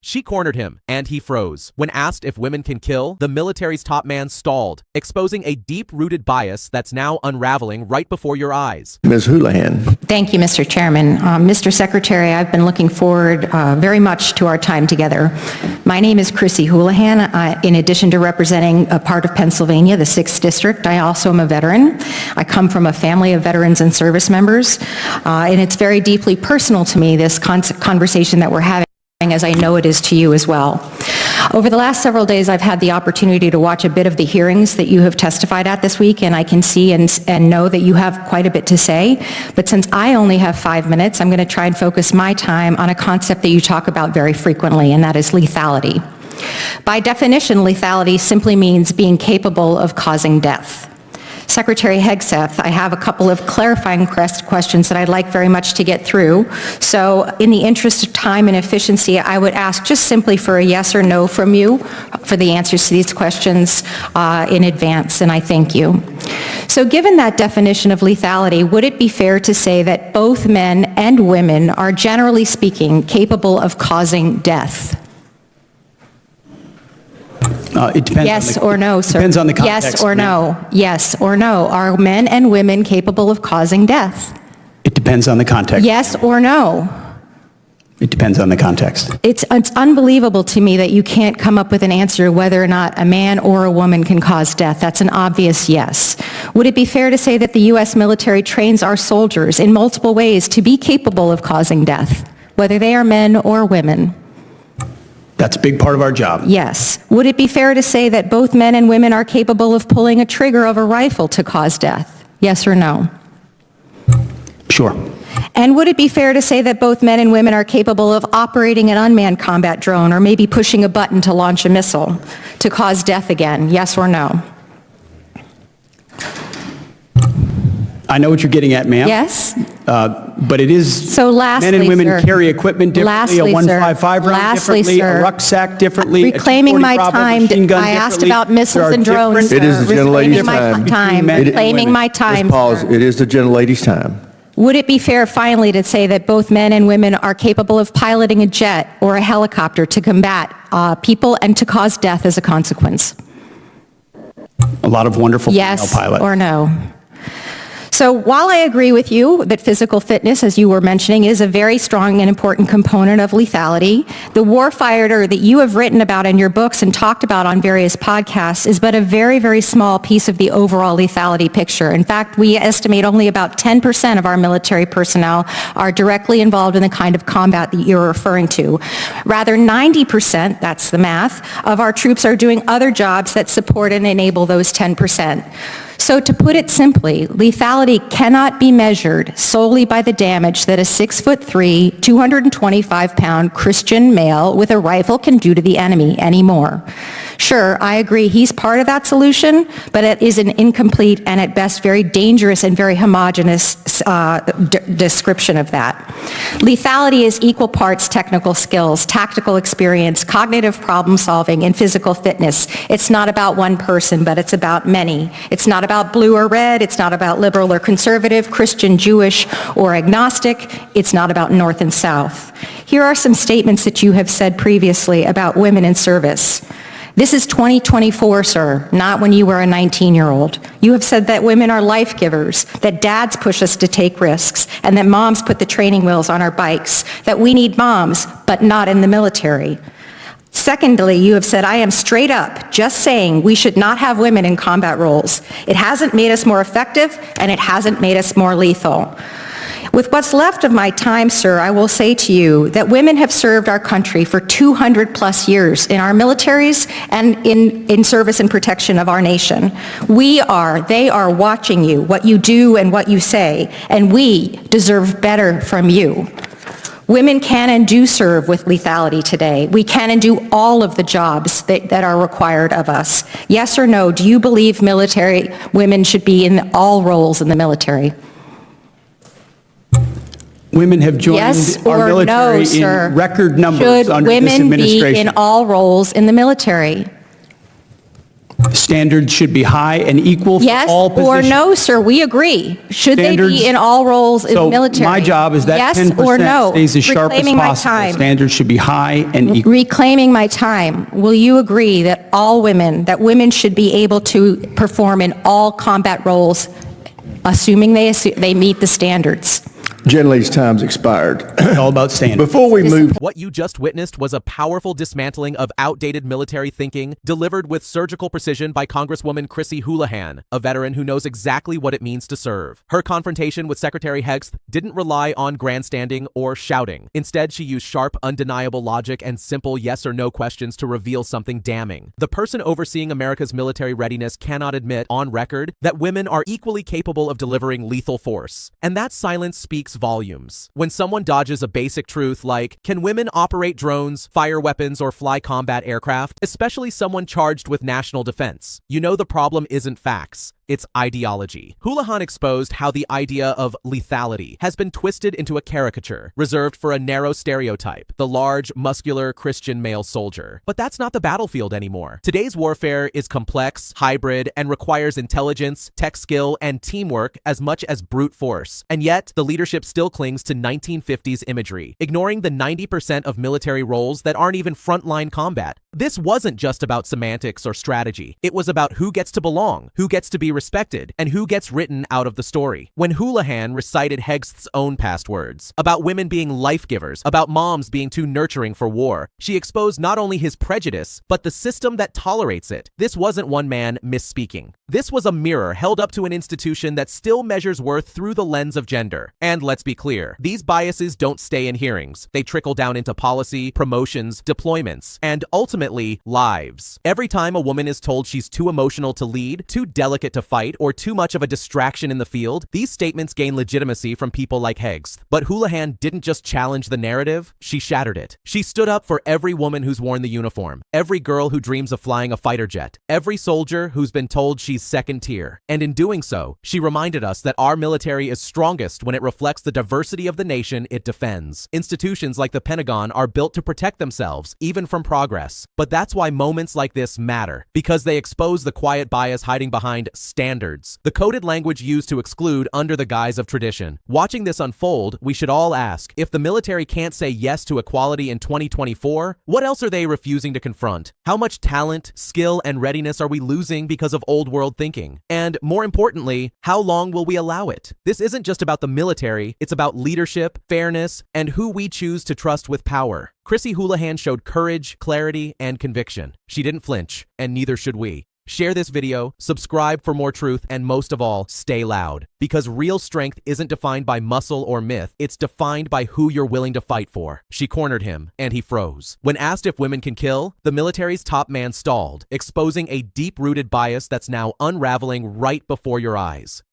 She cornered him, and he froze. When asked if women can kill, the military's top man stalled, exposing a deep-rooted bias that's now unraveling right before your eyes. Ms. Houlahan. Thank you, Mr. Chairman. Mr. Secretary, I've been looking forward very much to our time together. My name is Chrissy Houlahan. In addition to representing a part of Pennsylvania, the 6th District, I also am a veteran. I come from a family of veterans and service members, and it's very deeply personal to me, this conversation that we're having, as I know it is to you as well. Over the last several days, I've had the opportunity to watch a bit of the hearings that you have testified at this week, and I can see and know that you have quite a bit to say. But since I only have 5 minutes, I'm going to try and focus my time on a concept that you talk about very frequently, and that is lethality. By definition, lethality simply means being capable of causing death. Secretary Hegseth, I have a couple of clarifying questions that I'd like very much to get through. So in the interest of time and efficiency, I would ask just simply for a yes or no from you for the answers to these questions in advance, and I thank you. So given that definition of lethality, would it be fair to say that both men and women are, generally speaking, capable of causing death? It depends. Yes or no, sir? Depends on the context. Yes or no? Yes or no? Are men and women capable of causing death? It depends on the context. Yes or no? It depends on the context. It's unbelievable to me that you can't come up with an answer whether or not a man or a woman can cause death. That's an obvious yes. Would it be fair to say that the U.S. military trains our soldiers in multiple ways to be capable of causing death, whether they are men or women? That's a big part of our job. Yes. Would it be fair to say that both men and women are capable of pulling a trigger of a rifle to cause death? Yes or no? Sure. And would it be fair to say that both men and women are capable of operating an unmanned combat drone or maybe pushing a button to launch a missile to cause death again? Yes or no? I know what you're getting at, ma'am. Yes? But it is, so lastly, men and women sir, carry equipment differently, lastly, a 155 round lastly, differently, sir, a rucksack differently, reclaiming my a 240 Bravo time, machine gun I asked differently. about missiles and drones, It is the gentlelady's time. time. Reclaiming my time, Ms. Pause. sir. It is the gentlelady's time. Would it be fair, finally, to say that both men and women are capable of piloting a jet or a helicopter to combat people and to cause death as a consequence? A lot of wonderful female Yes pilots. or no? So while I agree with you that physical fitness, as you were mentioning, is a very strong and important component of lethality, the warfighter that you have written about in your books and talked about on various podcasts is but a very, very small piece of the overall lethality picture. In fact, we estimate only about 10% of our military personnel are directly involved in the kind of combat that you're referring to. Rather, 90%, that's the math, of our troops are doing other jobs that support and enable those 10%. So to put it simply, lethality cannot be measured solely by the damage that a 6'3", 225-pound Christian male with a rifle can do to the enemy anymore. Sure, I agree he's part of that solution, but it is an incomplete and at best very dangerous and very homogeneous description of that. Lethality is equal parts technical skills, tactical experience, cognitive problem solving, and physical fitness. It's not about one person, but it's about many. It's not about blue or red. It's not about liberal or conservative, Christian, Jewish, or agnostic. It's not about North and South. Here are some statements that you have said previously about women in service. This is 2024, sir, not when you were a 19-year-old. You have said that women are life givers, that dads push us to take risks, and that moms put the training wheels on our bikes, that we need moms, but not in the military. Secondly, you have said, I am straight up just saying we should not have women in combat roles. It hasn't made us more effective, and it hasn't made us more lethal. With what's left of my time, sir, I will say to you that women have served our country for 200 plus years in our militaries and in service and protection of our nation. They are watching you, what you do and what you say, and we deserve better from you. Women can and do serve with lethality today. We can and do all of the jobs that are required of us. Yes or no, do you believe military women should be in all roles in the military? Women have joined yes our or military no, sir? in record numbers Should under this women administration. be in all roles in the military? Standards should be high and equal for Yes all positions. or no, sir, we agree. Should they Standards- be in all roles in So military? my job is that yes 10% or no? stays as sharp as Reclaiming my possible. time. Standards should be high and equal. Reclaiming my time. Will you agree that that women should be able to perform in all combat roles, assuming they meet the standards? Gentlelady's time's expired. It's all about standards. Before we move, What you just witnessed was a powerful dismantling of outdated military thinking delivered with surgical precision by Congresswoman Chrissy Houlahan, a veteran who knows exactly what it means to serve. Her confrontation with Secretary Hegseth didn't rely on grandstanding or shouting. Instead, she used sharp, undeniable logic and simple yes or no questions to reveal something damning. The person overseeing America's military readiness cannot admit, on record, that women are equally capable of delivering lethal force. And that silence speaks volumes. When someone dodges a basic truth like, can women operate drones, fire weapons, or fly combat aircraft, especially someone charged with national defense, you know the problem isn't facts. It's ideology. Houlahan exposed how the idea of lethality has been twisted into a caricature reserved for a narrow stereotype, the large, muscular Christian male soldier. But that's not the battlefield anymore. Today's warfare is complex, hybrid, and requires intelligence, tech skill, and teamwork as much as brute force. And yet, the leadership still clings to 1950s imagery, ignoring the 90% of military roles that aren't even frontline combat. This wasn't just about semantics or strategy. It was about who gets to belong, who gets to be respected, and who gets written out of the story. When Houlahan recited Hegseth's own past words about women being life givers, about moms being too nurturing for war, she exposed not only his prejudice, but the system that tolerates it. This wasn't one man misspeaking. This was a mirror held up to an institution that still measures worth through the lens of gender. And let's be clear, these biases don't stay in hearings. They trickle down into policy, promotions, deployments, and ultimately, lives. Every time a woman is told she's too emotional to lead, too delicate to fight, or too much of a distraction in the field, these statements gain legitimacy from people like Hegseth. But Houlahan didn't just challenge the narrative, she shattered it. She stood up for every woman who's worn the uniform, every girl who dreams of flying a fighter jet, every soldier who's been told she's second tier. And in doing so, she reminded us that our military is strongest when it reflects the diversity of the nation it defends. Institutions like the Pentagon are built to protect themselves, even from progress. But that's why moments like this matter, because they expose the quiet bias hiding behind standards, the coded language used to exclude under the guise of tradition. Watching this unfold, we should all ask, if the military can't say yes to equality in 2024, what else are they refusing to confront? How much talent, skill, and readiness are we losing because of old world thinking? And more importantly, how long will we allow it? This isn't just about the military, it's about leadership, fairness, and who we choose to trust with power. Chrissy Houlahan showed courage, clarity, and conviction. She didn't flinch, and neither should we. Share this video, subscribe for more truth, and most of all, stay loud. Because real strength isn't defined by muscle or myth, it's defined by who you're willing to fight for. She cornered him, and he froze. When asked if women can kill, the military's top man stalled, exposing a deep-rooted bias that's now unraveling right before your eyes.